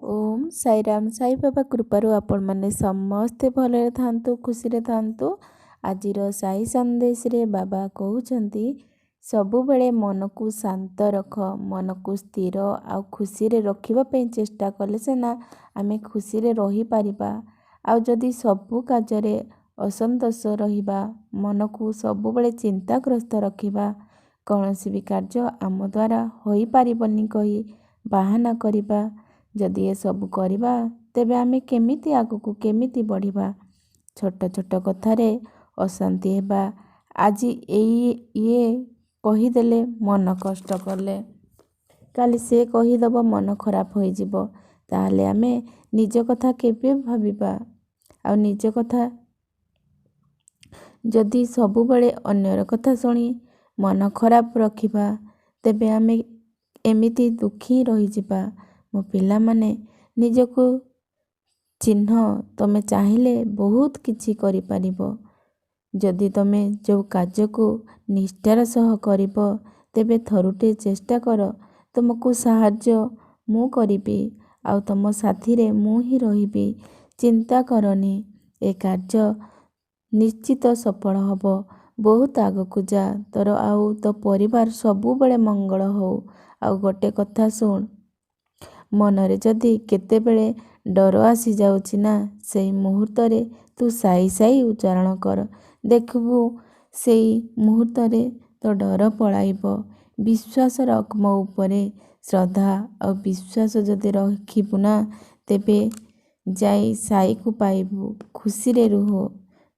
ओम साईराम साई बाबा कृपारू आपण मैंने समस्ते भले थांतु खुशी रे थांतु। आजिर साई संदेश रे बाबा कहउचंती सबु बेले मन को शांत रख, मन को स्थिर आ खुशी रे रखिबा पे चेष्टा कले सेना आमे खुशी रे रही पारिबा। आ जदि सबु काजरे असंतोष रहिबा, मन को सबु बेले चिंताग्रस्त रखिबा, कौनसी भी कार्य आम द्वारा होई पारिबनी कही बाहाना करिबा। जदि ये सब करवा तेबे आमे केमिति आगको केमिति बढ़िबा। छोट छोट कथारे अशांति हेबा, आज ये कहीदेले मन कष्ट कले काली से कहीदब मन खराब हो जिवो, ताहले आमे निज कथा केबे भाबिबा। आ निज कथा जदि सबु बेले अन्यर कथा शुणी मन खराब रखिबा, तेबे आमे एमिति दुखी रही जिबा। मो पिला माने निजको चिन्ह, तमे चाहिए बहुत किछि करि पारिबो। जदि तमे जो कार्य को निष्ठार सह करिबो, तेबे थरुटे चेष्टा कर, तुमको साहाय्य मु करिबी आ तुम साथी रे मु ही रहिबी। चिंता करनी, ए कार्य निश्चित सफल हबो। बहुत आगको जा, तोर आउ तो परिवार सबु बेले मंगल हो। आ गोटे कथा सुन, मनरे जदि केतेबेले डर आसी जाउछि ना, सेई मुहूर्त रे तू साई साई उच्चारण कर, देखबू सेई मुहूर्त रे तो डर पलाइब। विश्वास रख मो उपरे, श्रद्धा और विश्वास जदि रखिबू ना, तेबे जाई साई को पाइबू। खुशी रे रुह,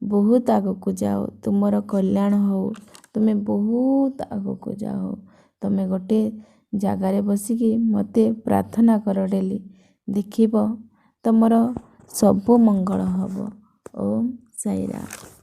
बहुत आगको जाओ, तुमर कल्याण हो, तुमे बहुत आगको जाओ। तुमे गोटे जागारे बसिकी मते प्रार्थना कर डेली, देखिब तुमर सब मंगल हब। ओम साईराम।